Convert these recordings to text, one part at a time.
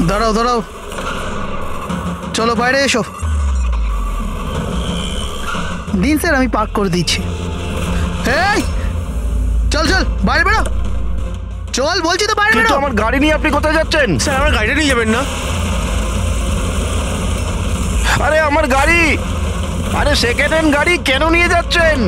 দাঁড়াও দাঁড়াও, চলো বাইরে এসো। দিন স্যার, আমি পার্ক করে দিচ্ছি। এই চল চল, বাইরে বেরো, চল বলছি তো, বাইরে বেরো। আমার গাড়ি নিয়ে আপনি কোথায় যাচ্ছেন? স্যার আমার গাড়িটা নিয়ে যাবেন না? আরে আমার গাড়ি, আরে সেকেন্ড হ্যান্ড গাড়ি কেন নিয়ে যাচ্ছেন?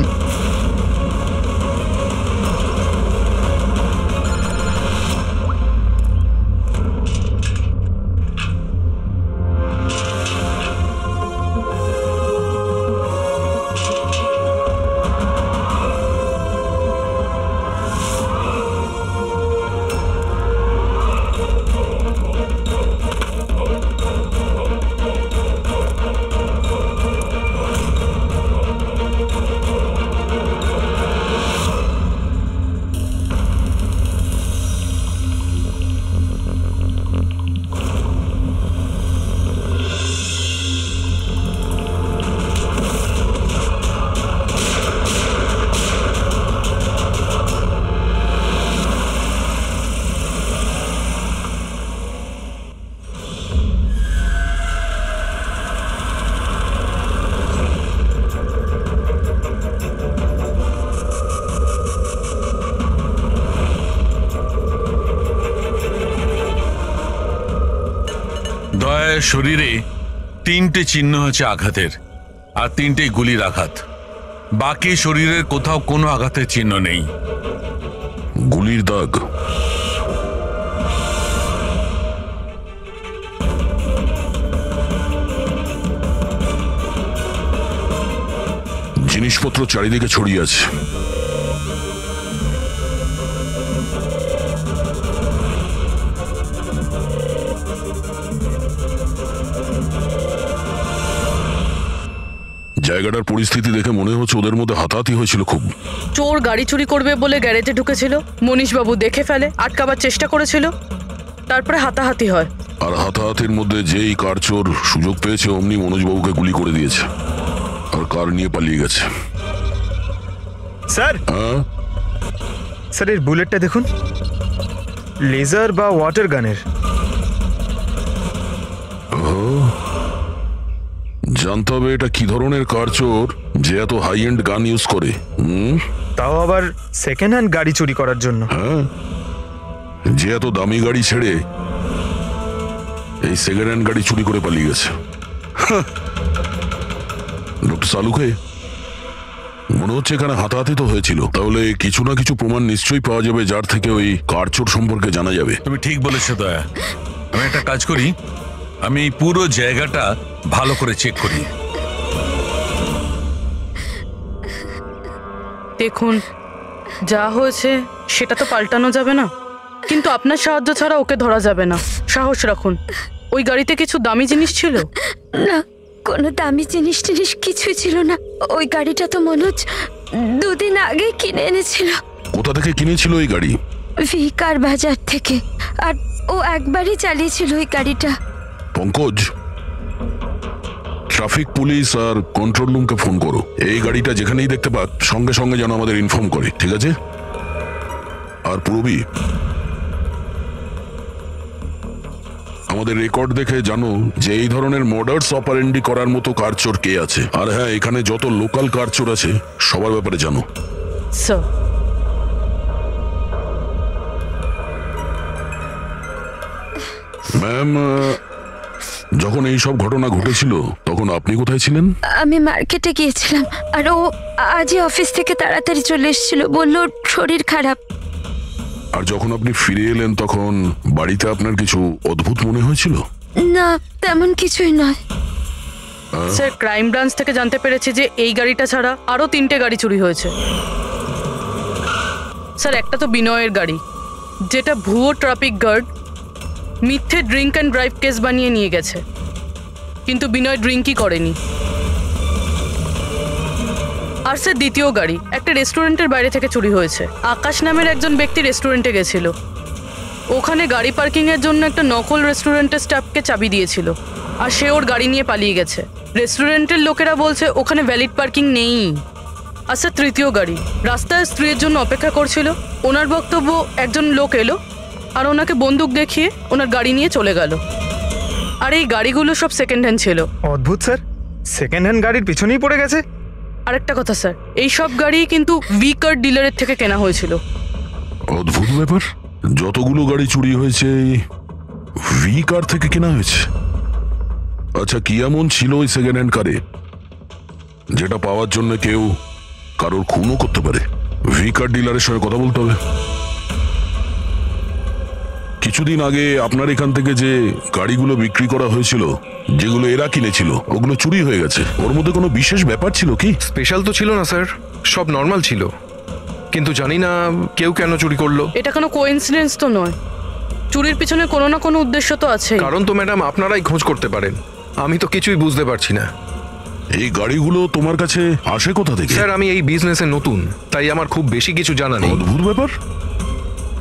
দয়ার শরীরে 3টে চিহ্ন হচ্ছে আঘাতের, আর 3টেই গুলির আঘাত। বাকি শরীরের কোথাও কোনো আঘাতের চিহ্ন নেই। গুলির দাগ? জিনিসপত্র চারিদিকে ছড়িয়ে আছে। জায়গাটার পরিস্থিতি দেখে মনে হচ্ছে ওদের মধ্যে হাতাহাতি হয়েছিল খুব। চোর গাড়ি চুরি করবে বলে গ্যারেজে ঢুকেছিল, মনীশবাবু দেখে ফেলে, আটকাবার চেষ্টা করেছিল, তারপরে হাতাহাতি হয়। আর হাতাহাতির মধ্যে যেই কার চোর সুযোগ পেয়েছে অমনি মনোজবাবুকে গুলি করে দিয়েছে আর কার নিয়ে পালিয়ে গেছে। স্যার, স্যার এর বুলেটটা দেখুন, লেজার বা ওয়াটার গানের। জানতে হবে এটা কি ধরনের কার চোর যে এত হাই এন্ড গান ইউজ করে। তাও আবার সেকেন্ড হ্যান্ড গাড়ি চুরি করার জন্য। হ্যাঁ, যে এত দামি গাড়ি ছেড়ে এই সেকেন্ড হ্যান্ড গাড়ি চুরি করে পালিয়ে গেছে। ডক্টর সালুকে, মনে হচ্ছে এখানে হাতাহাতি তো হয়েছিল, তাহলে কিছু না কিছু প্রমাণ নিশ্চয়ই পাওয়া যাবে যার থেকে ওই কার চোর সম্পর্কে জানা যাবে। তুমি ঠিক বলেছো দয়া। আমি একটা কাজ করি, আমি এই পুরো জায়গাটা ভালো করে চেক করি। দেখুন, যা হয়েছে সেটা তো পাল্টানো যাবে না, কিন্তু আপনার সাহায্য ছাড়া ওকে ধরা যাবে না। সাহস রাখুন। ওই গাড়িতে কিছু দামি জিনিস ছিল? না, কোনো দামি জিনিস কিছুই ছিল না। ওই গাড়িটা তো মনোজ 2 দিন আগে কিনে এনেছিল। কোথা থেকে কিনেছিল এই গাড়ি? ভিকার বাজার থেকে। আর ও একবারই চালিয়েছিল ওই গাড়িটা। পঙ্কজ, ট্রাফিক পুলিশ আর কন্ট্রোল রুমকে ফোন করো। এই গাড়িটা যেখানেই দেখতে পাক সঙ্গে সঙ্গে যেন আমাদের ইনফর্ম করে, ঠিক আছে? আর পূরবী, আমাদের রেকর্ড দেখে জানো যে এই ধরনের মার্ডারস অপারেন্ডি করার মতো কারচোর কে আছে। আর হ্যাঁ, এখানে যত লোকাল কারচোর আছে সবার ব্যাপারে জানো। স্যার, ম্যাম, যখন এই সব ঘটনা ঘটেছিল তখন আপনি কোথায় ছিলেন? আমি মার্কেটে গিয়েছিলাম, আর ও আজই অফিস থেকে তাড়াতাড়ি চলে এসেছিল, বলল শরীর খারাপ। আর যখন আপনি ফিরে এলেন তখন বাড়িতে আপনার কিছু অদ্ভুত মনে হয়েছিল? না, তেমন কিছুই নয়। স্যার, ক্রাইম ব্রাঞ্চ থেকে জানতে পেরেছি যে এই গাড়িটা ছাড়া আরো 3টে গাড়ি চুরি হয়েছে। স্যার, একটা তো বিনয়ের গাড়ি, যেটা ভুয়ো ট্রাফিক গার্ড মিথ্যে ড্রিঙ্ক অ্যান্ড ড্রাইভ কেস বানিয়ে নিয়ে গেছে, কিন্তু বিনয় ড্রিঙ্কই করেনি। আর স্যার, দ্বিতীয় গাড়ি একটা রেস্টুরেন্টের বাইরে থেকে চুরি হয়েছে। আকাশ নামের একজন ব্যক্তি রেস্টুরেন্টে গেছিল, ওখানে গাড়ি পার্কিংয়ের জন্য একটা নকল রেস্টুরেন্টের স্টাফকে চাবি দিয়েছিল, আর সে ওর গাড়ি নিয়ে পালিয়ে গেছে। রেস্টুরেন্টের লোকেরা বলছে ওখানে ভ্যালিড পার্কিং নেই। আর স্যার, তৃতীয় গাড়ি রাস্তায় স্ত্রীর জন্য অপেক্ষা করছিল। ওনার বক্তব্য একজন লোক এলো, আর ওনাকে বন্দুক দেখিয়ে ওনার গাড়ি নিয়ে চলে গেল। আর এই গাড়িগুলো সব সেকেন্ড হ্যান্ড ছিল। অদ্ভুত স্যার, সেকেন্ড হ্যান্ড গাড়ির পিছনেই পড়ে গেছে। আরেকটা কথা স্যার, এই সব গাড়ি কিন্তু ভি কার ডিলারের থেকে কেনা হয়েছিল। অদ্ভুত ব্যাপার, যতগুলো গাড়ি চুরি হয়েছে ভি কার থেকে কেনা হয়েছে। আচ্ছা, কি এমন ছিল ওই সেকেন্ড হ্যান্ড কারে যেটা পাওয়ার জন্য কেউ কারোর খুনও করতে পারে? ভি কার ডিলারের সঙ্গে কথা বলতে হবে। কিছুদিন আগে আপনার এখান থেকে যে গাড়িগুলো বিক্রি করা হয়েছিল, যেগুলো এরা কিনেছিল, ওগুলো চুরি হয়ে গেছে। ওর মধ্যে কোনো বিশেষ ব্যাপার ছিল কি? স্পেশাল তো ছিল না স্যার, সব নর্মাল ছিল, কিন্তু জানি না কেউ কেন চুরি করলো। এটা কোনো কোইন্সিডেন্স তো নয়, চুরির পিছনে কোনো না কোনো উদ্দেশ্য তো আছে। কারণ তো ম্যাডাম আপনারাই খোঁজ করতে পারেন, আমি তো কিছুই বুঝতে পারছি না। এই গাড়িগুলো তোমার কাছে আসে কোথা থেকে? স্যার, আমি এই বিজনেসে নতুন, তাই আমার খুব বেশি কিছু জানা নেই। অদ্ভুত ব্যাপার,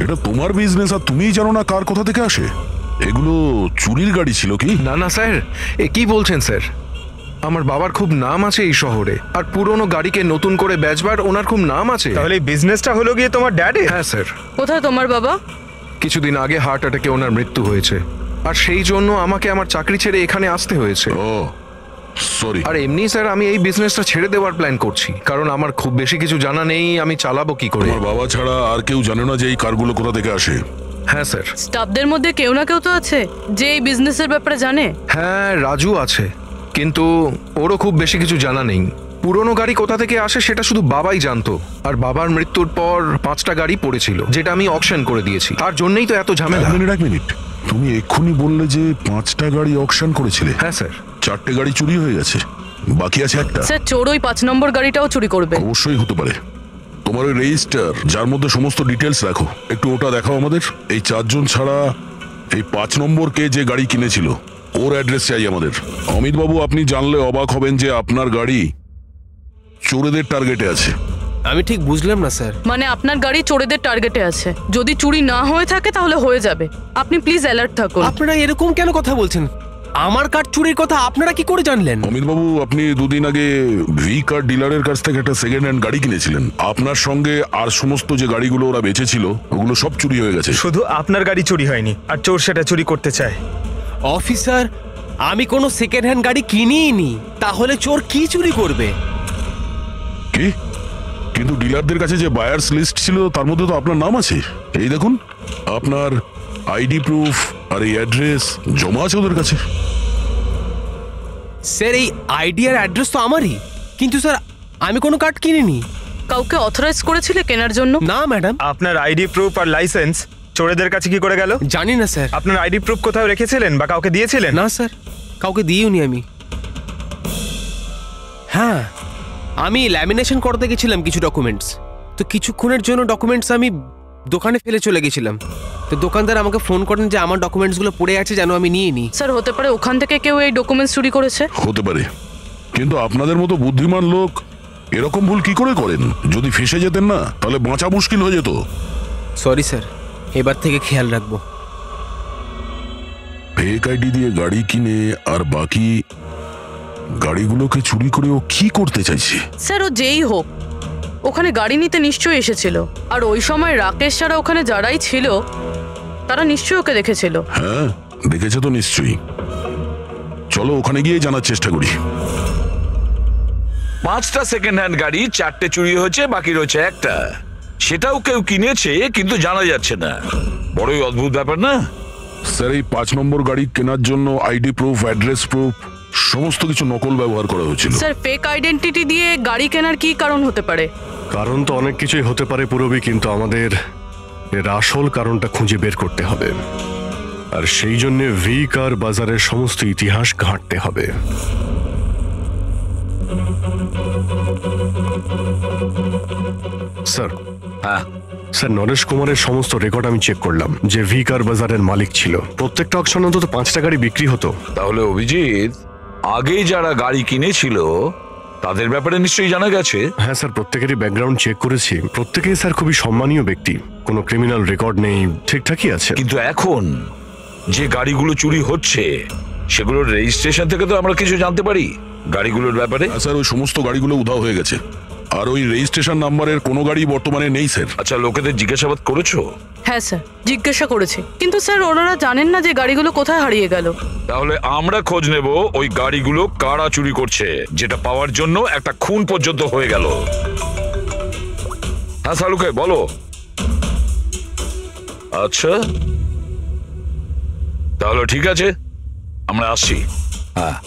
এটা তোমার বিজনেস আর তুমিই জানো না কার কোথা থেকে আসে? এগুলো চুরির গাড়ি ছিল কি? না না স্যার, এ কি বলছেন স্যার? আমার বাবার খুব নাম আছে এই শহরে, আর পুরনো গাড়িকে নতুন করে বেচবার ওনার খুব নাম আছে। তাহলে এই বিজনেসটা হলো গিয়ে তোমার ড্যাডের? হ্যাঁ স্যার, কোথায় তোমার বাবা? কিছুদিন আগে হার্ট অ্যাটাকে ওনার মৃত্যু হয়েছে, আর সেই জন্য আমাকে আমার চাকরি ছেড়ে এখানে আসতে হয়েছে। ও সরি। আর এমনি স্যার, আমি এই বিজনেসটা ছেড়ে দেওয়ার প্ল্যান করছি, কারণ আমার খুব বেশি কিছু জানা নেই, আমি চালাবো কি করে। তোমার বাবা ছাড়া আর কেউ জানে না যে এই কারগুলো কোথা থেকে আসে? হ্যাঁ স্যার। স্টাফদের মধ্যে কেউ না কেউ তো আছে যে এই বিজনেসের ব্যাপারে জানে। হ্যাঁ, রাজু আছে, কিন্তু ওরও খুব বেশি কিছু জানা নেই। পুরনো গাড়ি কোথা থেকে আসে সেটা শুধু বাবাই জানতো, আর বাবার মৃত্যুর পর 5টা গাড়ি পড়েছিল, যেটা আমি অকশন করে দিয়েছি। তার জন্যই তো এত ঝামেলা। এক মিনিট, তুমি এক্ষুনি বললে যে 5টা গাড়ি অকশন করেছিলে। হ্যাঁ স্যার। 4টে গাড়ি চুরি হয়ে গেছে, বাকি আছে একটা। স্যার, চোর ওই 5 নম্বর গাড়িটাও চুরি করবে। অবশ্যই হতে পারে। তোমার ওই রেজিস্টার যার মধ্যে সমস্ত ডিটেলস রাখো, একটু ওটা দেখাও আমাদের। এই 4 জন ছাড়া এই 5 নম্বর কে যে গাড়ি কিনেছিল ওর অ্যাড্রেস চাই আমাদের। অমিত বাবু, আপনি জানলে অবাক হবেন যে আপনার গাড়ি চোরেদের টার্গেটে আছে। আমি ঠিক বুঝলাম না স্যার। মানে আপনার গাড়ি চোরেদের টার্গেটে আছে। যদি চুরি না হয়ে থাকে তাহলে হয়ে যাবে। আপনি প্লিজ অ্যালার্ট থাকুন। আপনারা এরকম কেন কথা বলছেন? আমার কার চুরির কথা আপনারা কি করে জানলেন? অমিত বাবু, আপনি 2 দিন আগে ভি কার ডিলারের কাছ থেকে একটা সেকেন্ড হ্যান্ড গাড়ি কিনেছিলেন। আপনার সঙ্গে আর সমস্ত যে গাড়িগুলো ওরা বেচেছিল ওগুলো সব চুরি হয়ে গেছে। শুধু আপনার গাড়ি চুরি হয়নি, আর চোর সেটা চুরি করতে চায়। অফিসার, আমি কোনো সেকেন্ড হ্যান্ড গাড়ি কিনিই নি, তাহলে চোর কি চুরি করবে? কি? কিন্তু ডিলারদের কাছে যে বায়ার্স লিস্ট ছিল তার মধ্যে তো আপনার নাম আছে। এই দেখুন, আপনার আইডি প্রুফ আর এই অ্যাড্রেস জমা আছে ওদের কাছে। স্যার, এই আইডি আর অ্যাড্রেস তো আমারই, কিন্তু স্যার আমি কোনো কার্ড কিনিনি। কাউকে অথরাইজ করেছিলে কেনার জন্য? না ম্যাডাম। আপনার আইডি প্রুফ আর লাইসেন্স চোরেদের কাছে কি করে গেল? জানি না স্যার। আপনার আইডি প্রুফ কোথাও রেখেছিলেন বা কাউকে দিয়েছিলেন? না স্যার, কাউকে দিইনি আমি। হ্যাঁ, আমি ল্যামিনেশন করতে গেছিলাম কিছু ডকুমেন্টস, তো কিছুক্ষণের জন্য ডকুমেন্টস আমি দোকানে ফেলে চলে গেছিলাম। তো দোকানদার আমাকে ফোন করেন যে আমার ডকুমেন্টসগুলো পড়ে আছে, যেন আমি নিয়ে নিই। স্যার, হতে পারে ওখান থেকে কেউ এই ডকুমেন্টস চুরি করেছে। হতে পারে, কিন্তু আপনাদের মতো বুদ্ধিমান লোক এরকম ভুল কি করে করেন? যদি ফেসে যেতেন না তাহলে বাঁচা মুশকিল হয়ে যেত। সরি স্যার, এবার থেকে খেয়াল রাখবো। ফেক আইডি দিয়ে গাড়ি কিনে আর বাকি গাড়িগুলোকে চুরি করে ও কি করতে চাইছে? স্যার, ও যেই হোক ওখানে গাড়ি নিতে নিশ্চয়ই এসেছিল, আর ওই সময় রাকেশ ছাড়া ওখানে যারাই ছিল তারা নিশ্চয়ই ওকে দেখেছিল। হ্যাঁ, দেখেছে তো নিশ্চয়ই। চলো ওখানে গিয়ে জানার চেষ্টা করি। 5টা সেকেন্ড হ্যান্ড গাড়ি, 4টে চুরি হয়েছে, বাকি রয়েছে একটা। সেটাও কেউ কিনেছে কিন্তু জানা যাচ্ছে না। বড়ই অদ্ভুত ব্যাপার না? স্যার, এই 5 নম্বর গাড়ি কেনার জন্য আইডি প্রুফ, অ্যাড্রেস প্রুফ সমস্ত কিছু নকল ব্যবহার করা হয়েছিল। স্যার, ফেক আইডেন্টিটি দিয়ে গাড়ি কেনার কি কারণ হতে পারে? কারণ তো অনেক কিছুই হতে পারে পুরবি, কিন্তু আমাদের এর আসল কারণটা খুঁজে বের করতে হবে, আর সেই জন্য ভি কার বাজারের সমস্ত ইতিহাস ঘাঁটতে হবে। স্যার, হ্যাঁ স্যার, নরেশ কুমারের সমস্ত রেকর্ড আমি চেক করলাম, যে ভি কার বাজারের মালিক ছিল। প্রত্যেকটা অকশনে অন্তত 5টা গাড়ি বিক্রি হতো। তাহলে অভিজিৎ, আগেই যারা গাড়ি কিনেছিল তাদের ব্যাপারে নিশ্চয়ই জানা গেছে। হ্যাঁ স্যার, প্রত্যেকেরই ব্যাকগ্রাউন্ড চেক করেছি। প্রত্যেকেই স্যার খুবই সম্মানীয় ব্যক্তি, কোনো ক্রিমিনাল রেকর্ড নেই, ঠিকঠাকই আছে। কিন্তু এখন যে গাড়িগুলো চুরি হচ্ছে সেগুলোর রেজিস্ট্রেশন থেকে তো আমরা কিছু জানতে পারি গাড়িগুলোর ব্যাপারে। স্যার, ওই সমস্ত গাড়িগুলো উধাও হয়ে গেছে। আর ওই রেজিস্ট্রেশন নাম্বারের কোনো গাড়ি বর্তমানে নেই স্যার। আচ্ছা, লোকেদের জিজ্ঞাসাবাদ করেছো? হ্যাঁ স্যার, জিজ্ঞাসা করেছি, কিন্তু স্যার ওনারা জানেন না যে গাড়িগুলো কোথায় হারিয়ে গেল। তাহলে আমরা খোঁজ নেব ওই গাড়িগুলো কারা চুরি করছে, যেটা পাওয়ার জন্য একটা খুন পর্যন্ত হয়ে গেল। হ্যাঁ সালুকে বলো। আচ্ছা তাহলে ঠিক আছে, আমরা আসছি। হ্যাঁ,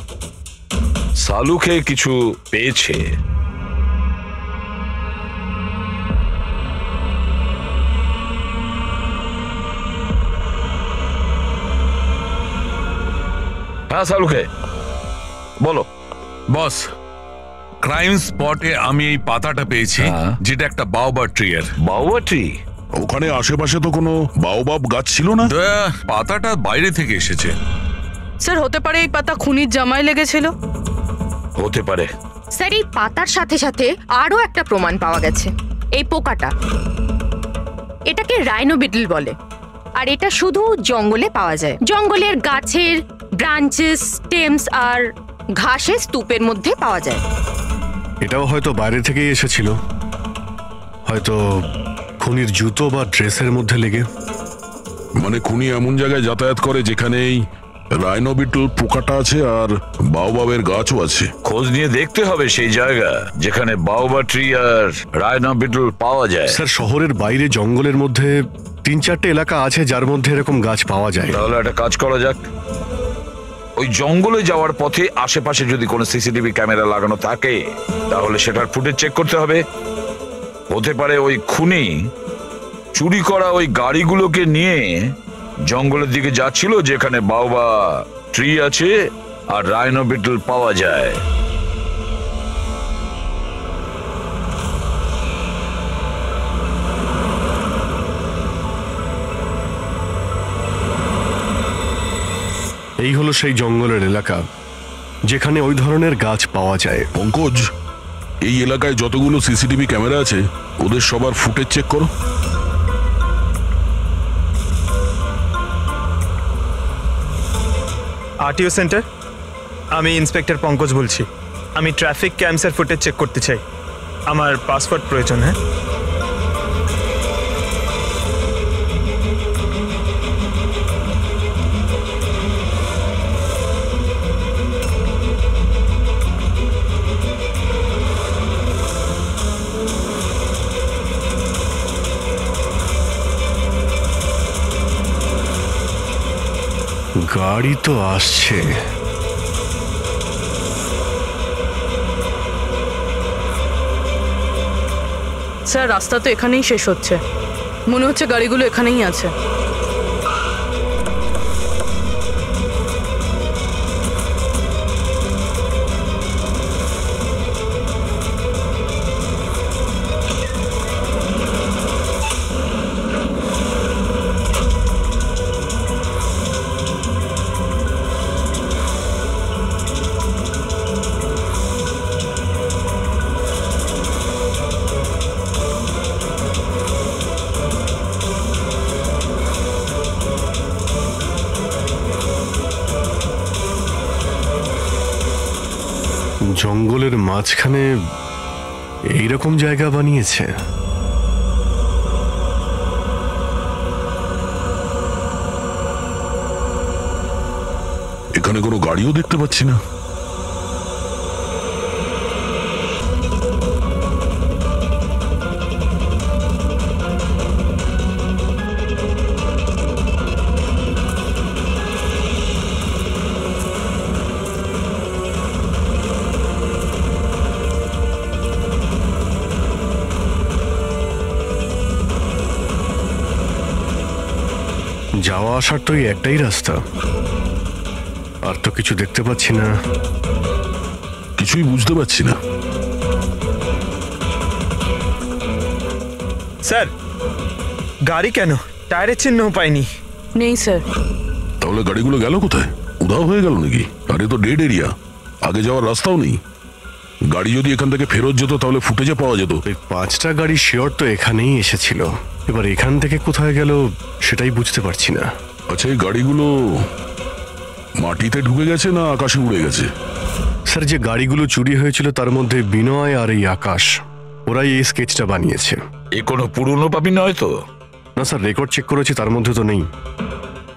সালুকে কিছু পেয়েছে। হ্যাঁ সালুকে বলো। বস, ক্রাইম স্পটে আমি এই পাতাটা পেয়েছি, যেটা একটা বাওবাব ট্রি এর। Baobab tree? ওখানে আশেপাশে তো কোনো বাওবাব গাছ ছিল না। পাতাটা বাইরে থেকে এসেছে। স্যার হতে পারে এই পাতা খুনির জামায় লেগেছিল। হতে পারে। স্যার এই পাতার সাথে সাথে আরো একটা প্রমাণ পাওয়া গেছে, এই পোকাটা। এটাকে রাইনো বিটল বলে, আর এটা শুধু জঙ্গলে পাওয়া যায়। জঙ্গলের গাছের ব্রাঞ্চেস, স্টেমস আর ঘাসের স্তূপের মধ্যে পাওয়া যায়। এটাও হয়তো বাইরে থেকেই এসেছিল, হয়তো খুনির জুতো বা ড্রেসের মধ্যে লেগে। মানে খুনি এমন জায়গায় যাতায়াত করে যেখানেই রাইনো বিটল পোকাটা আছে আর বাওবাবের গাছও আছে। খোঁজ নিয়ে দেখতে হবে সেই জায়গা যেখানে বাওবাব ট্রি আর রাইনো বিটল পাওয়া যায়। স্যার শহরের বাইরে জঙ্গলের মধ্যে 3-4টে এলাকা আছে যার মধ্যে এরকম গাছ পাওয়া যায়। তাহলে একটা কাজ করা যাক, ওই জঙ্গলে যাওয়ার পথে আশেপাশে যদি কোনো সিসিটিভি ক্যামেরা লাগানো থাকে তাহলে সেটার ফুটেজ চেক করতে হবে। হতে পারে ওই খুনি চুরি করা ওই গাড়িগুলোকে নিয়ে জঙ্গলের দিকে যাচ্ছিল যেখানে বাওবাব ট্রি আছে আর রাইনো বিটল পাওয়া যায়। এই হলো সেই জঙ্গলের এলাকা যেখানে ওই ধরনের গাছ পাওয়া যায়। পঙ্কজ, এই এলাকায় যতগুলো সিসিটিভি ক্যামেরা আছে ওদের সবার ফুটেজ চেক করো। আরটিও সেন্টার, আমি ইন্সপেক্টর পঙ্কজ বলছি। আমি ট্রাফিক ক্যামসের ফুটেজ চেক করতে চাই। আমার পাসপোর্ট প্রয়োজন। হ্যাঁ, গাড়ি তো আসছে। স্যার রাস্তা তো এখানেই শেষ হচ্ছে, মনে হচ্ছে গাড়িগুলো এখানেই আছে। জঙ্গলের মাঝখানে এইরকম জায়গা বানিয়েছে। এখানে কোনো গাড়িও দেখতে পাচ্ছি না। যাওয়া আসার তো এই একটাই রাস্তা, আর তো কিছু দেখতে পাচ্ছি না। কিছুই বুঝতে পারছি না। স্যার গাড়ি কেন? টায়ারের চিহ্নও পাইনি। নেই স্যার। তাহলে গাড়িগুলো গেল কোথায়? উধাও হয়ে গেল নাকি? আরে তো ডেড এরিয়া, আগে যাওয়ার রাস্তাও নেই। গাড়ি যদি এখান থেকে ফেরত যেত তাহলে ফুটেজে পাওয়া যেত। এই 5টা গাড়ি শিওর তো এখানেই এসেছিল, এবার এখান থেকে কোথায় গেল সেটাই বুঝতে পারছি না। আচ্ছা, এই গাড়িগুলো মাটিতে ঢুকে গেছে না আকাশে উড়ে গেছে? স্যার যে গাড়িগুলো চুরি হয়েছিল তার মধ্যে বিনয় আর এই আকাশ ওরাই এই স্কেচটা বানিয়েছে। এ কোনো পুরনো পাপি নয় তো? না স্যার, রেকর্ড চেক করেছি, তার মধ্যে তো নেই।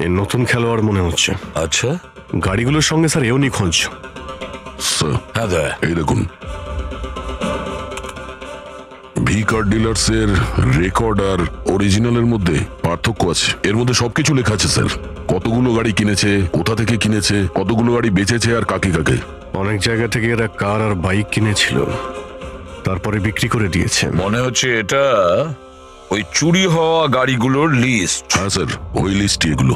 এ নতুন খেলোয়াড় মনে হচ্ছে। আচ্ছা, গাড়িগুলোর সঙ্গে স্যার এও নিখোঁজ। হ্যাঁ দা, এই দেখুন, ভি কার ডিলার্স এর রেকর্ড আর অরিজিনালের মধ্যে পার্থক্য আছে। এর মধ্যে সবকিছু লেখা আছে স্যার, কতগুলো গাড়ি কিনেছে, কোথা থেকে কিনেছে, কতগুলো গাড়ি বেচেছে আর কাকে কাকে। অনেক জায়গা থেকে এরা কার আর বাইক কিনেছিল, তারপরে বিক্রি করে দিয়েছে। মনে হচ্ছে এটা ওই চুরি হওয়া গাড়িগুলোর লিস্ট। হ্যাঁ স্যার, ওই লিস্টই এগুলো।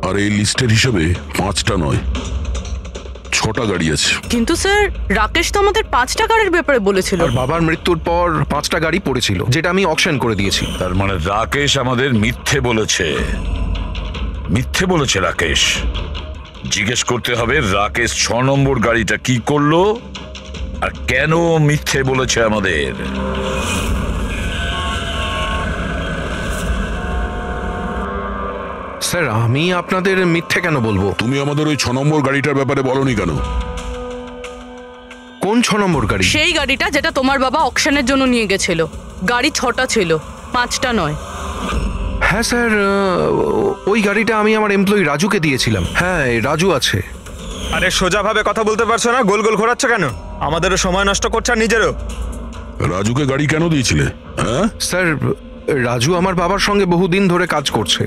আর এই লিস্টের হিসাবে 5টা নয় 6টা গাড়ি আছে। কিন্তু স্যার, রাকেশ তো আমাদের 5টা গাড়ির ব্যাপারে বলেছিল। আর বাবার মৃত্যুর পর 5টা গাড়ি পড়েছিল, যেটা আমি অকশন করে দিয়েছি। তার মানে রাকেশ আমাদের মিথ্যে বলেছে। মিথ্যে বলেছে রাকেশ। জিজ্ঞেস করতে হবে রাকেশ 6 নম্বর গাড়িটা কি করলো আর কেন মিথ্যে বলেছে আমাদের। স্যার, আমি আপনাদের মিথ্যে কেন বলবো? তুমি আমাদের ওই 6 নম্বর গাড়িটার ব্যাপারে বলনি কেন? কোন 6 নম্বর গাড়ি? সেই গাড়িটা যেটা তোমার বাবা অকশনের জন্য নিয়ে গেছিল। গাড়ি 6টা ছিল, 5টা নয়। হ্যাঁ স্যার, ওই গাড়িটা আমি আমার এমপ্লয়ি রাজুকে দিয়েছিলাম। হ্যাঁ, রাজু আছে। আরে সোজাভাবে কথা বলতে পারছো না, গোল গোল ঘোরাচ্ছ কেন? আমাদেরও সময় নষ্ট করছে আর নিজেরও। রাজুকে গাড়ি কেন দিয়েছিলে? হ্যাঁ স্যার, রাজু আমার বাবার সঙ্গে বহুদিন ধরে কাজ করছে,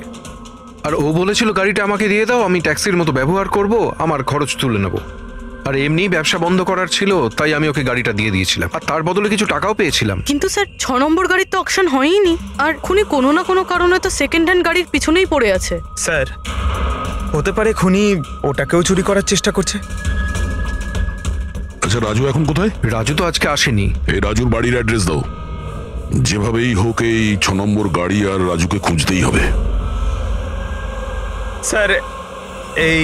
আর ও বলেছিল গাড়িটা আমাকে দিয়ে দাও, আমি ট্যাক্সির মতো ব্যবহার করব, আমার খরচ তুলে নেব। আর এমনি ব্যবসা বন্ধ করার ছিল, তাই আমি ওকে গাড়িটা দিয়ে দিয়েছিলাম, আর তার বদলে কিছু টাকাও পেয়েছিলাম। কিন্তু স্যার, 6 নম্বর গাড়ির তো অকশন হয়নি, আর খুনি কোনো না কোনো কারণে তো সেকেন্ড হ্যান্ড গাড়ির পিছনেই পড়ে আছে। স্যার, হতে পারে খুনি ওটাকেও চুরি করার চেষ্টা করছে। আচ্ছা, রাজু এখন কোথায়? রাজু তো আজকে আসেনি। এই রাজুর বাড়ির অ্যাড্রেস দাও। যেভাবেই হোক এই 6 নম্বর গাড়ি আর রাজুকে খুঁজতেই হবে। স্যার, এই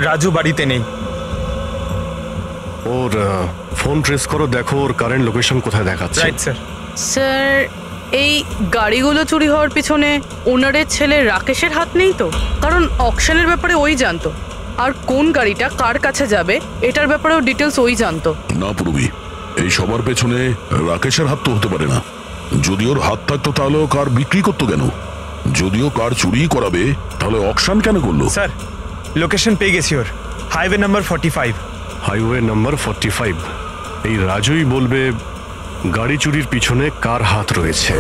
রাজু বাড়িতে নেই। ওর ফোন ট্রেস করো, দেখো ওর কারেন্ট লোকেশন কোথায় দেখাচ্ছে। Right sir. স্যার, এই গাড়িগুলো চুরি হওয়ার পিছনে ওনারের ছেলে রাকেশের হাত নেই তো? কারণ অকশনের ব্যাপারে ওই জানতো, আর কোন গাড়িটা কার কাছে যাবে এটার ব্যাপারেও ডিটেলস ওই জানতো। না পূর্বী, এই সবার পেছনে রাকেশের হাত তো হতে পারে না। যদি ওর হাত থাকতো তাহলে ও কার বিক্রি করতো কেন? যদিও কার চুরি করাবে তাহলে অকশন কেন করলো? স্যার, লোকেশন পেয়ে গেছি ওর। Highway number 45। Highway number 45। এই রাজুই বলবে গাড়ি চুরির পিছনে কার হাত রয়েছে।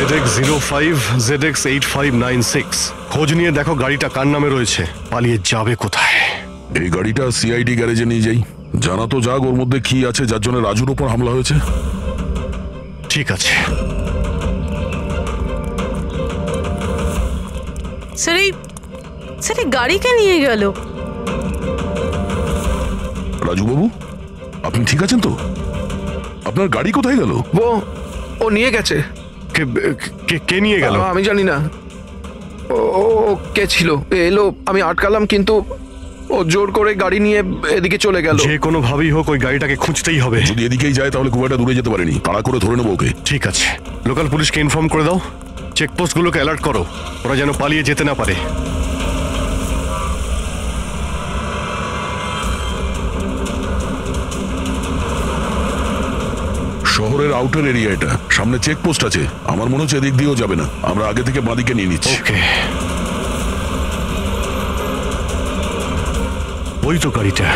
ZX05 ZX8596। খোঁজ নিয়ে দেখো গাড়িটা কার নামে রয়েছে, পালিয়ে যাবে কোথায়। এই গাড়িটা সিআইডি গ্যারেজে নিয়ে যাই, জানা তো যাক ওর মধ্যে কি আছে যার জন্য রাজুর উপর হামলা হয়েছে। ঠিক আছে। স্যার, এই গাড়িকে নিয়ে গেল। রাজু বাবু, আপনি ঠিক আছেন তো? আপনার গাড়ি কোথায় গেল? ও নিয়ে গেছে। কে নিয়ে গেল? আমি জানি না। ও কে ছিল, এলো, আমি আটকালাম, কিন্তু ও জোর করে গাড়ি নিয়ে এদিকে চলে গেল। যে কোনো ভাবেই হোক ওই গাড়িটাকে খুঁজতেই হবে। যদি এদিকেই যায় তাহলে খুব একটা দূরে যেতে পারেনি, তাড়া করে ধরে নেবো ওকে। ঠিক আছে, লোকাল পুলিশকে ইনফর্ম করে দাও। চেকপোস্টগুলোকে অ্যালার্ট করো, ওরা যেন পালিয়ে যেতে না পারে। শহরের আউটার এরিয়া এটা, সামনে চেকপোস্ট আছে। আমার মনে হচ্ছে এদিক দিয়েও যাবে না, আমরা আগে থেকে বাঁদিকে নিয়ে নিচ্ছি। ওকে, ওই তো গাড়িটা।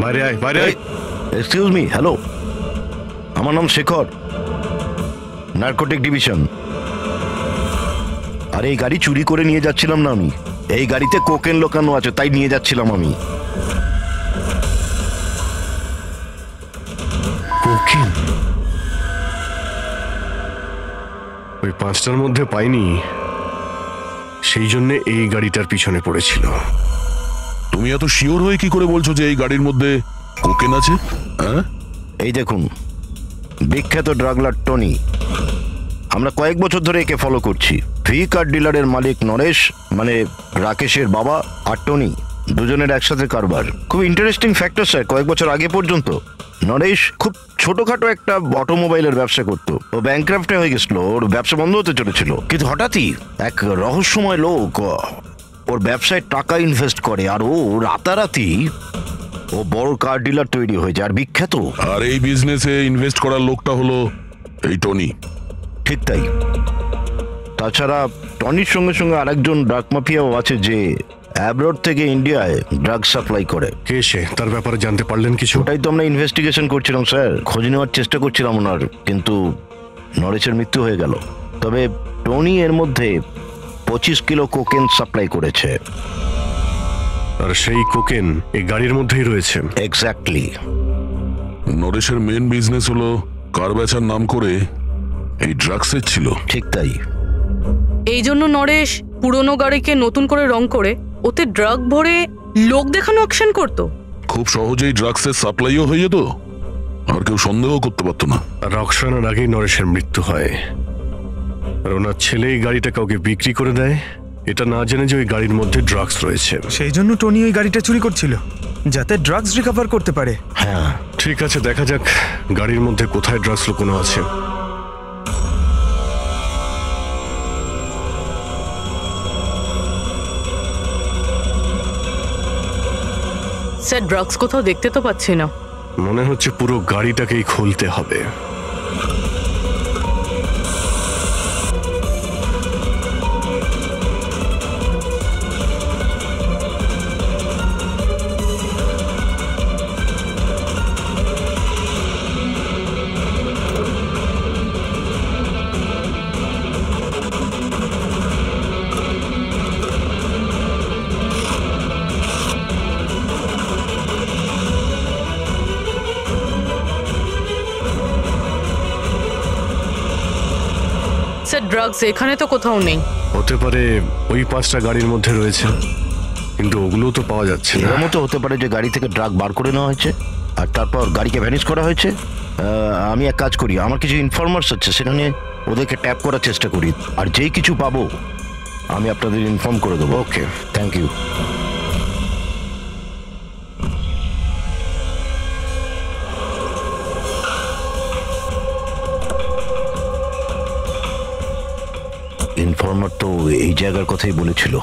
বাইরে আয়, বাইরে আয়। এক্সকিউজ মি, হ্যালো, আমার নাম শেখর, নার্কোটিক ডিভিশন। আর এই গাড়ি চুরি করে নিয়ে যাচ্ছিলাম না আমি, এই গাড়িতে কোকেন লোকানো আছে, তাই নিয়ে যাচ্ছিলাম আমি। কোকেন? ওই 5টার মধ্যে পাইনি, সেই জন্য এই গাড়িটার পিছনে পড়েছিল। তুমি এত শিওর হয়ে কি করে বলছো যে এই গাড়ির মধ্যে কোকেন আছে? হ্যাঁ, এই দেখুন, বিখ্যাত ড্রাগলার টনি, আমরা কয়েক বছর ধরে একে ফলো করছি। ভি কার ডিলারের মালিক নরেশ, মানে রাকেশের বাবা, আর টনি দুজনের একসাথে কারবার। খুব ইন্টারেস্টিং ফ্যাক্টর স্যার, কয়েক বছর আগে পর্যন্ত নরেশ খুব ছোটখাটো একটা অটোমোবাইলের ব্যবসা করতো। ও ব্যাংক্রাফ্টে হয়ে গেছিল, ওর ব্যবসা বন্ধ হতে চলেছিল। কিন্তু হঠাৎই এক রহস্যময় লোক ওর ব্যবসায় টাকা ইনভেস্ট করে, আর ও রাতারাতি ও বড় কার ডিলার তৈরি হয়ে যায়, আর বিখ্যাত। আর এই বিজনেসে ইনভেস্ট করার লোকটা হলো এই টনি। ঠিক তাই। তাছাড়া টনির সঙ্গে সঙ্গে আরেকজন ড্রাগ মাফিয়াও আছে যে অ্যাব্রড থেকে ইন্ডিয়ায় ড্রাগ সাপ্লাই করে। কে সে? তার ব্যাপারে জানতে পারলেন কিছু? ওটাই তো আমরা ইনভেস্টিগেশন করছিলাম স্যার, খোঁজ নেওয়ার চেষ্টা করছিলাম ওনার, কিন্তু নরেশের মৃত্যু হয়ে গেল। তবে টনি এর মধ্যে 25 কিলো কোকেন সাপ্লাই করেছে। আর সেই কোকেন এই গাড়ির মধ্যেই রয়েছে। এক্স্যাক্টলি। নরেশের মেন বিজনেস হলো কার বেচার নাম করে এই ড্রাগসের ছিল। ঠিক তাই। এই জন্য নরেশ পুরনো গাড়িকে নতুন করে রং করে ওতে ড্রাগ ভরে লোক দেখানো অকশন করতো। খুব সহজেই ড্রাগসের সাপ্লাইও হয়ে যেত, আর কেউ সন্দেহ করতে পারতো না। রক্সানার আগেই নরেশের মৃত্যু হয়, আর ওনার ছেলে এই গাড়িটা কাউকে বিক্রি করে দেয়, এটা না জেনে যে ওই গাড়ির মধ্যে ড্রাগস রয়েছে। সেই জন্য টনি ওই গাড়িটা চুরি করছিল, যাতে ড্রাগস রিকভার করতে পারে। হ্যাঁ, ঠিক আছে, দেখা যাক গাড়ির মধ্যে কোথায় ড্রাগস লুকোনো আছে। স্যার, ড্রাগস কোথাও দেখতে তো পাচ্ছি না। মনে হচ্ছে পুরো গাড়িটাকেই খুলতে হবে। স্যার, ড্রাগস এখানে তো কোথাও নেই। হতে পারে ওই 5টা গাড়ির মধ্যে রয়েছে, কিন্তু ওগুলো তো পাওয়া যাচ্ছে না। এর মতো হতে পারে যে গাড়ি থেকে ড্রাগ বার করে নেওয়া হয়েছে আর তারপর গাড়িকে ভ্যানিশ করা হয়েছে। আমি এক কাজ করি, আমার কিছু ইনফরমার্স আছে, সেখানে ওদেরকে ট্যাপ করার চেষ্টা করি, আর যেই কিছু পাবো আমি আপনাদের ইনফর্ম করে দেবো। ওকে, থ্যাংক ইউ। ইনফর্মার তো এই জায়গার কথাই বলেছিল।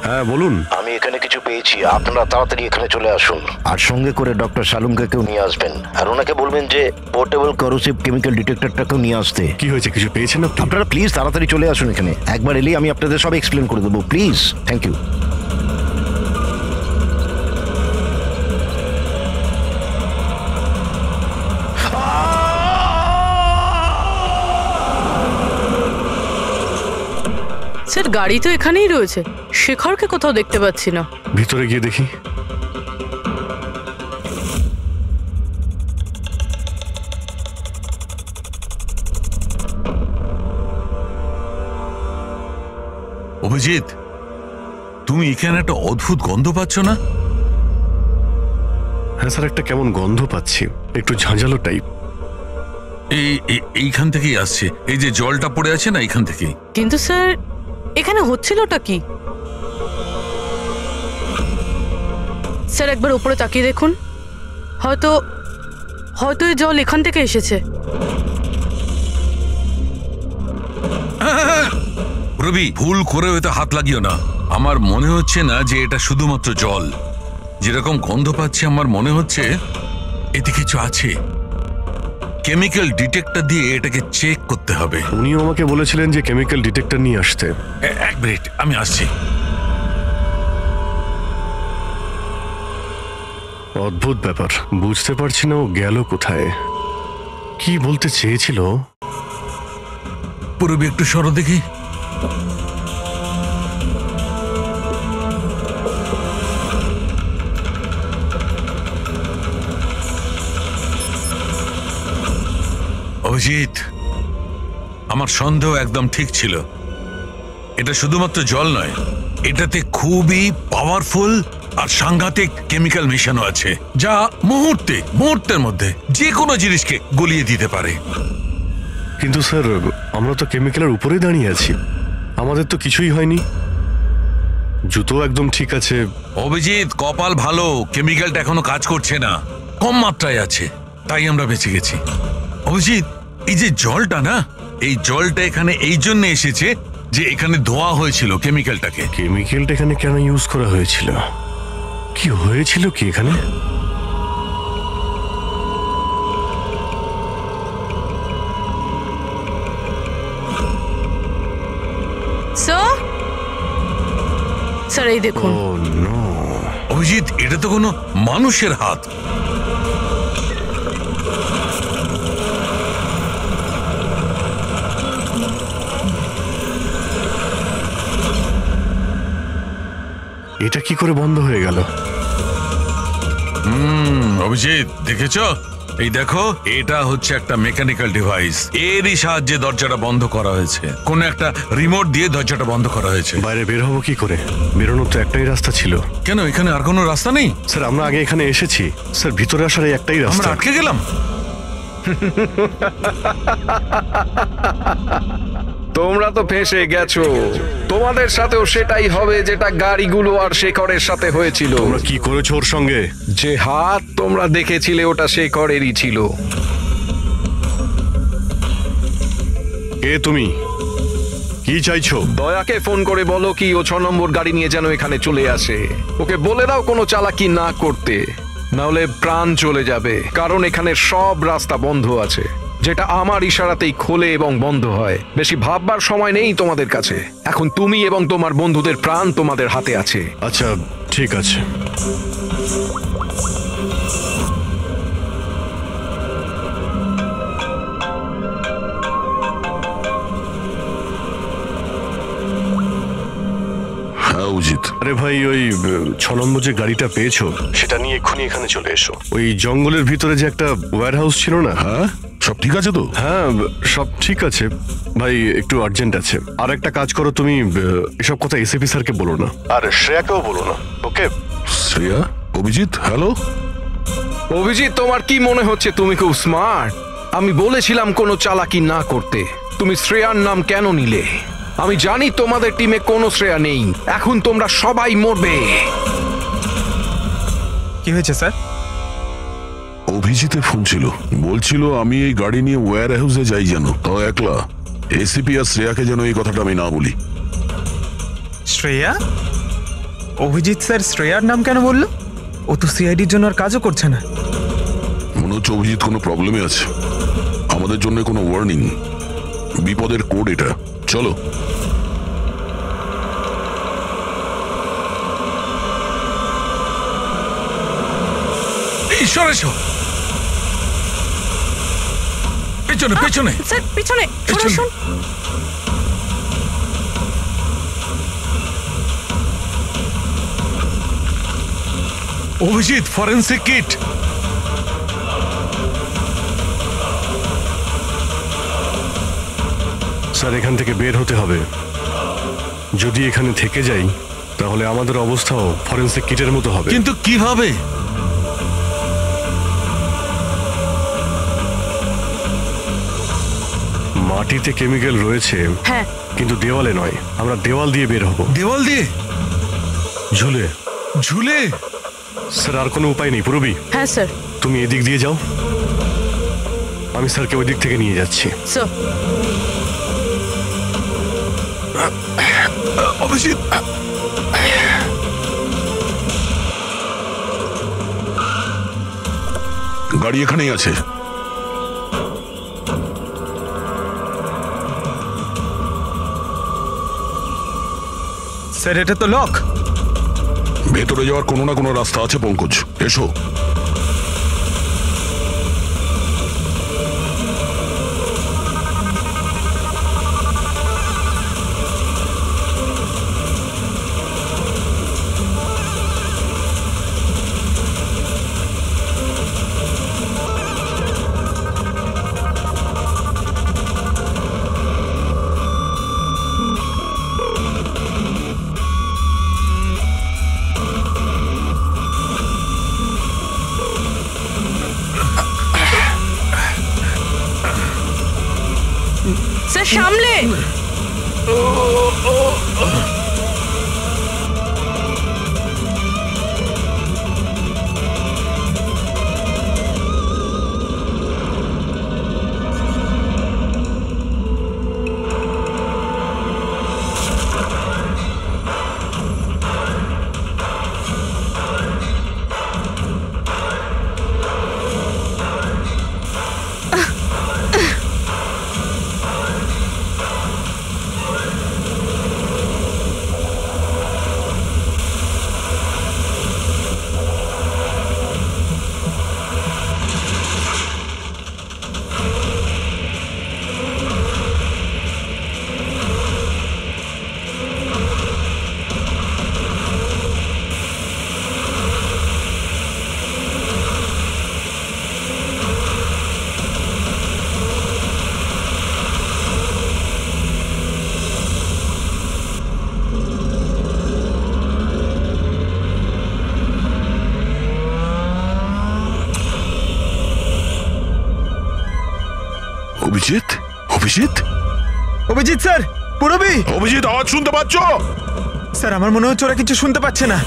হ্যাঁ বলুন। আমি এখানে কিছু পেয়েছি, আপনারা তাড়াতাড়ি এখানে চলে আসুন, আর সঙ্গে করে ডক্টর শালুমকেও নিয়ে আসবেন, আর ওনাকে বলবেন যে পোর্টেবল করোসিভ কেমিক্যাল ডিটেক্টরটাকেও নিয়ে আসতে। কি হয়েছে, কিছু পেয়েছেন আপনি? আপনারা প্লিজ তাড়াতাড়ি চলে আসুন এখানে, একবার এলেই আমি আপনাদের সব এক্সপ্লেন করে দেবো, প্লিজ। Thank you. স্যার, গাড়ি তো এখানেই রয়েছে, শেখরকে কোথাও দেখতে পাচ্ছি না। ভিতরে গিয়ে দেখি। অভিজিৎ, তুমি এখানে একটা অদ্ভুত গন্ধ পাচ্ছ না? হ্যাঁ স্যার, একটা কেমন গন্ধ পাচ্ছি, একটু ঝাঁঝালো টাইপ। এইখান থেকেই আসছে, এই যে জলটা পড়ে আছে না, এইখান থেকেই। কিন্তু স্যার এখানে হচ্ছিলটা কি? স্যার একবার উপরে তাকিয়ে দেখুন, হয়তো হয়তো এই জল এখান থেকে এসেছে। রবি, ভুল করে হয়তো হাত লাগিও না। আমার মনে হচ্ছে না যে এটা শুধুমাত্র জল। যেরকম গন্ধ পাচ্ছি আমার মনে হচ্ছে এতে কিছু আছে। কেমিক্যাল ডিটেক্টর দিয়ে এটাকে চেক করতে হবে। উনিও আমাকে বলেছিলেন যে কেমিক্যাল ডিটেক্টর নিয়ে আসতে। এক মিনিট, আমি আসছি। অদ্ভুত ব্যাপার, বুঝতে পারছি না ও গেল কোথায়, কি বলতে চেয়েছিল। পুরবি একটু সরো দেখি। অভিজিৎ, আমার সন্দেহ একদম ঠিক ছিল। এটা শুধুমাত্র জল নয়, এটাতে খুবই পাওয়ারফুল আর সাংঘাতিক কেমিক্যাল মেশানো আছে, যা মুহূর্তের মধ্যে যে কোনো জিনিসকে গলিয়ে দিতে পারে। কিন্তু স্যার, আমরা তো কেমিক্যালের উপরেই দাঁড়িয়ে আছি, আমাদের তো কিছুই হয়নি, জুতো একদম ঠিক আছে। অভিজিৎ, কপাল ভালো, কেমিক্যালটা এখনো কাজ করছে না, কম মাত্রায় আছে, তাই আমরা বেঁচে গেছি। অভিজিৎ, এই যে জলটা না, এই জলটা এখানে এই জন্য এসেছে যে এখানে ধোয়া হয়েছিল কেমিক্যালটাকে। কেমিক্যালটা এখানে কেন ইউজ করা হয়েছিল, কি হয়েছিল কি এখানে? স্যার এই দেখুন। অভিজিৎ, এটা তো কোনো মানুষের হাত। এটা কি করে বন্ধ হয়ে গেল? অভিজিৎ, দেখেছ? এই দেখো, এটা হচ্ছে একটা মেকানিক্যাল ডিভাইস, এরই সাহায্যে দরজাটা বন্ধ করা হয়েছে। কোন একটা রিমোট দিয়ে দরজাটা বন্ধ করা হয়েছে। বাইরে বের হবো কি করে? বেরোনোর তো একটাই রাস্তা ছিল। কেন, এখানে আর কোনো রাস্তা নেই? স্যার, আমরা আগে এখানে এসেছি স্যার, ভিতরে আসার এই একটাই রাস্তা। আমরা আটকে গেলাম। তোমরা তো ফেঁসে গেছো, তোমাদের সাথেও সেটাই হবে যেটা গাড়িগুলো আর শেখরের সাথে হয়েছিল। তোমরা কি করেছো ওর সঙ্গে? যে হাত তোমরা দেখেছিলে ওটা শেখরেরই ছিল। কে তুমি? কি চাইছো? দয়াকে ফোন করে বলো কি ও 6 নম্বর গাড়ি নিয়ে যেন এখানে চলে আসে। ওকে বলে দাও কোনো চালাকি না করতে, না হলে প্রাণ চলে যাবে। কারণ এখানে সব রাস্তা বন্ধ আছে, যেটা আমার ইশারাতেই খোলে এবং বন্ধ হয়। বেশি ভাববার সময় নেই তোমাদের কাছে। এখন তুমি এবং তোমার বন্ধুদের প্রাণ তোমাদের হাতে আছে। আচ্ছা, ঠিক আছে। আরে ভাই, ওই 6 নম্বর যে গাড়িটা পেয়েছো সেটা নিয়ে এক্ষুনি এখানে চলে এসো। ওই জঙ্গলের ভিতরে যে একটা ওয়্যার হাউস ছিল না? হ্যাঁ, সব ঠিক আছে তো? হ্যাঁ, সব ঠিক আছে ভাই, একটু আর্জেন্ট আছে। আর একটা কাজ করো, তুমি এসব কথা এসএপি স্যারকে বলো না, আর শ্রেয়াকেও বলো না, ওকে? শ্রেয়া? অভিজিৎ, হ্যালো। অভিজিৎ, তোমার কি মনে হচ্ছে তুমি খুব স্মার্ট? আমি বলেছিলাম কোনো চালাকি না করতে। তুমি শ্রেয়ার নাম কেন নিলে? আমি জানি তোমাদের টিমে কোনো শ্রেয়া নেই। এখন তোমরা সবাই মরবে। কি হয়েছে স্যার? অভিজিতের ফোন ছিল, বলছিল আমি এই গাড়ি নিয়ে ওয়্যার হাউসে যাই, যেন তাও একলা। এসিপি আর শ্রেয়াকে যেন এই কথাটা আমি না বলি। শ্রেয়া? অভিজিৎ স্যার শ্রেয়ার নাম কেন বললো? ও তো সিআইডির জন্য আর কাজও করছে না। মনে হচ্ছে অভিজিৎ কোনো প্রবলেমে আছে, আমাদের জন্য কোনো ওয়ার্নিং, বিপদের কোড এটা। চলো। পেছনে পেছনে স্যার, পিছনে আসুন। Abhijit, forensic kit. স্যার, এখান থেকে বের হতে হবে। যদি এখানে থেকে যাই তাহলে আমাদের অবস্থাও ফরেনসিক কিটের মতো হবে। কিন্তু কিভাবে? মাটিতে কেমিক্যাল রয়েছে, হ্যাঁ কিন্তু দেওয়ালে নয়। আমরা দেওয়াল দিয়ে বের হব। দেওয়াল দিয়ে? ঝুলে। ঝুলে? স্যার আর কোনো উপায় নেই পুরবি। হ্যাঁ স্যার। তুমি এদিক দিয়ে যাও, আমি স্যারকে ওই দিক থেকে নিয়ে যাচ্ছি। স্যার অভিজিৎ, গাড়ি এখানেই আছে। স্যার এটা তো লক। ভেতরে যাওয়ার কোনো না কোনো রাস্তা আছে পঙ্কজ, এসো। স্যার সামলে। অভিজিৎ, অভিজিৎ, অভিজিৎ স্যার, পুরবি। অভিজিৎ, আওয়াজ শুনতে পাচ্ছ? স্যার আমার মনে হচ্ছে ওরা কিছু শুনতে পাচ্ছে না।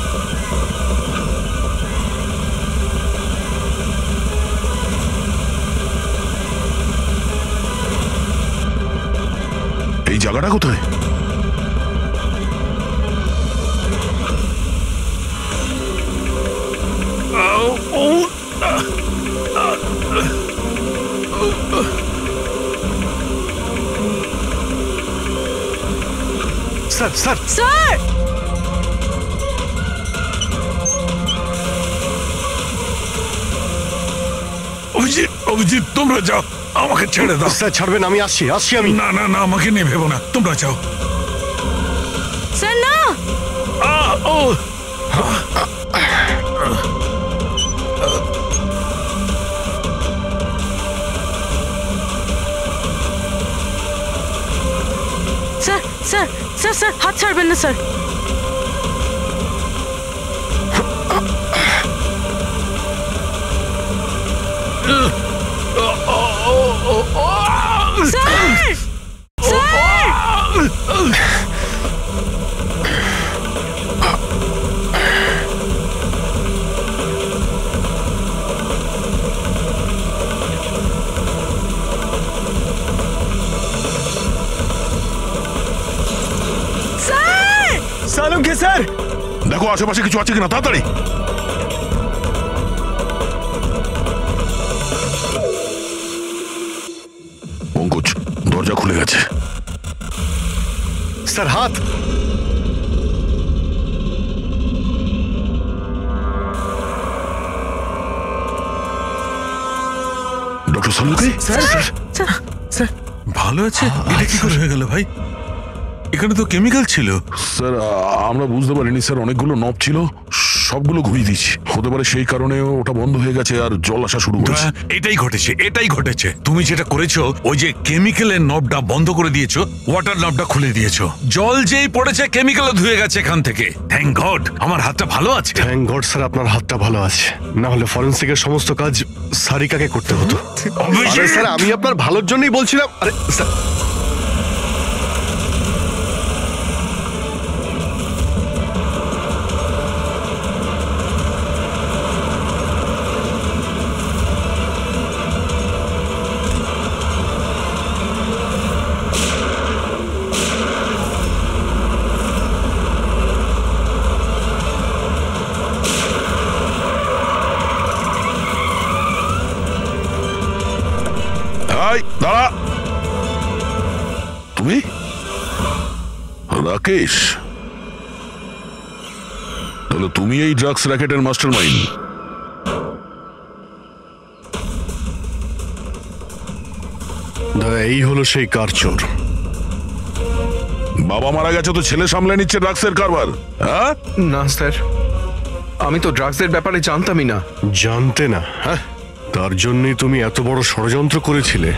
এই জায়গাটা কোথায়? Sir sir sir Abhijit, Abhijit তোমরা যাও, আমাকে ছেড়ে দাও। স্যার ছাড়বেন, আমি আসছি আমি। না না না, আমাকে নিয়ে ভেবো না, তোমরা যাও। স্যার না। ও স্যার স্যার স্যার স্যার হাত ছাড়বেন না স্যার। স্যার স্যার সালুম কে স্যার? দেখো আশেপাশে কিছু আছে কিনা, তাড়াতাড়ি। পঙ্কজ, দরজা খুলে গেছে। স্যার হাত। ডক্টর সালুকে? স্যার স্যার ভালো আছে? এটা কি করে হয়ে গেল ভাই? এখানে তো কেমিক্যাল ছিল। স্যার আমরা বুঝতে পারিনি স্যার, অনেকগুলো নব ছিল, সবগুলো ঘুরিয়ে দিচ্ছি। হতে পারে সেই কারণে ওটা বন্ধ হয়ে গেছে আর জল আসা শুরু করেছে। এটাই ঘটেছে। তুমি যেটা করেছো, ওই যে কেমিক্যালের নবটা বন্ধ করে দিয়েছো, ওয়াটার নবটা খুলে দিয়েছো। জল যেই পড়েছে কেমিক্যাল ধুয়ে গেছে এখান থেকে। থ্যাংক গড আমার হাতটা ভালো আছে। থ্যাংক গড স্যার, আপনার হাতটা ভালো আছে, না হলে ফরেন্সিকের সমস্ত কাজ সারিকাকে করতে হতো। আরে স্যার, আমি আপনার ভালোর জন্যই বলছিলাম। আরে স্যার, দাঁড়া, তুমি রাকেশ? তাহলে তুমি এই ড্রাগস র্যাকেটের মাস্টার মাইন্ড। এই হলো সেই কার চোর। বাবা মারা গেছে তো ছেলে সামলে নিচ্ছে ড্রাগসের কারবার? হ্যাঁ না স্যার, আমি তো ড্রাগসের ব্যাপারে জানতামই না। জানতে না? হ্যাঁ, তার জন্যই তুমি এত বড় ষড়যন্ত্র করেছিলে।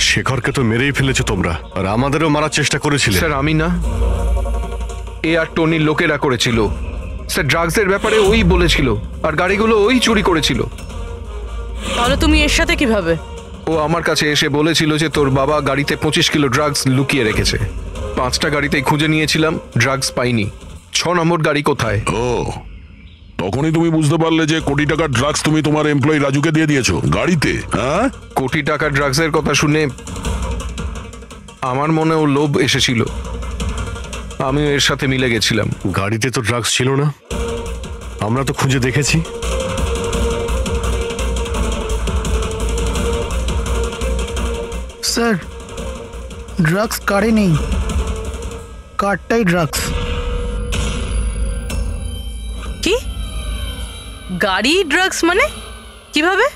শেখরকে তো মেরেই ফেলেছো তোমরা, আর আমাদেরও মারার চেষ্টা করেছিলে। স্যার আমি না, এ আর টনির লোকেরা করেছিল স্যার। ড্রাগসের ব্যাপারে ওই বলেছিল, আর গাড়িগুলো ওই চুরি করেছিল। তাহলে তুমি এর সাথে কিভাবে? ও আমার কাছে এসে বলেছিল যে তোর বাবা গাড়িতে 25 কিলো ড্রাগস লুকিয়ে রেখেছে। 5টা গাড়িতেই খুঁজে নিয়েছিলাম, ড্রাগস পাইনি। 6 নম্বর গাড়ি কোথায়? ও, তখনই তুমি বুঝতে পারলে যে কোটি টাকার ড্রাগস তুমি তোমার এমপ্লয়ি রাজুকে দিয়ে দিয়েছো গাড়িতে। হ্যাঁ, কোটি টাকার ড্রাগসের কথা শুনে আমার মনেও লোভ এসেছিল, আমিও এর সাথে মিলে গেছিলাম। গাড়িতে তো ড্রাগস ছিল না, আমরা তো খুঁজে দেখেছি। স্যার, ড্রাগস কারে নেই, কারটাই ড্রাগস। কি? গাড়ি ড্রাগস মানে কিভাবে?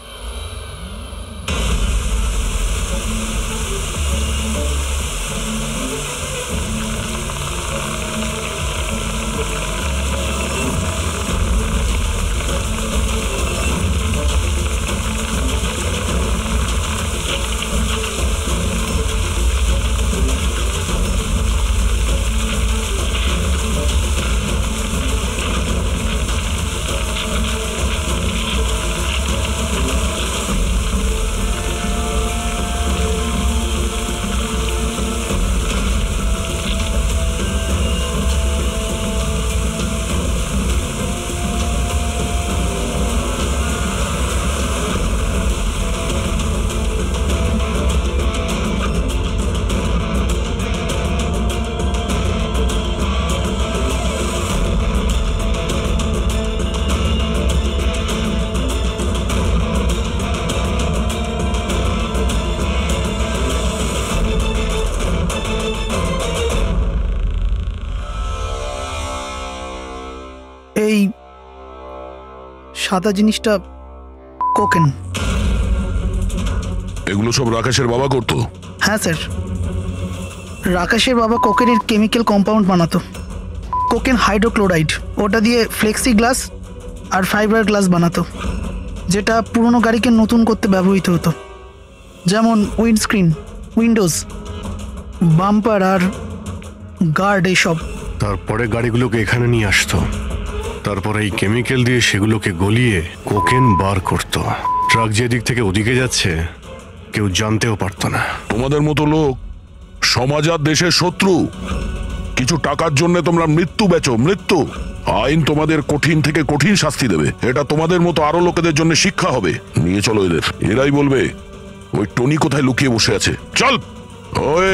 এই সাদা জিনিসটা কোকেন। এগুলো সব রাকেশের বাবা করতো? হ্যাঁ স্যার, রাকেশের বাবা কোকেনের কেমিক্যাল কম্পাউন্ড বানাতো, কোকেন হাইড্রোক্লোরাইড। ওটা দিয়ে ফ্লেক্সি গ্লাস আর ফাইবার গ্লাস বানাতো, যেটা পুরনো গাড়িকে নতুন করতে ব্যবহৃত হতো, যেমন উইন্ডস্ক্রিন, উইন্ডোজ, বাম্পার আর গার্ড এইসব। তারপরে গাড়িগুলোকে এখানে নিয়ে আসতো, তারপরে এই কেমিক্যাল দিয়ে সেগুলোকে গলিয়ে কোকেন বার করতো। ট্রাক যেদিক থেকে ওদিকে যাচ্ছে কেউ জানতেও পারতো না। তোমাদের মতো লোক সমাজ আর দেশের শত্রু। কিছু টাকার জন্য তোমরা মৃত্যু বেচো, মৃত্যু। আইন তোমাদের কঠিন থেকে কঠিন শাস্তি দেবে। এটা তোমাদের মতো আরো লোকেদের জন্য শিক্ষা হবে। নিয়ে চলো এদের, এরাই বলবে ওই টনি কোথায় লুকিয়ে বসে আছে। চল। ওই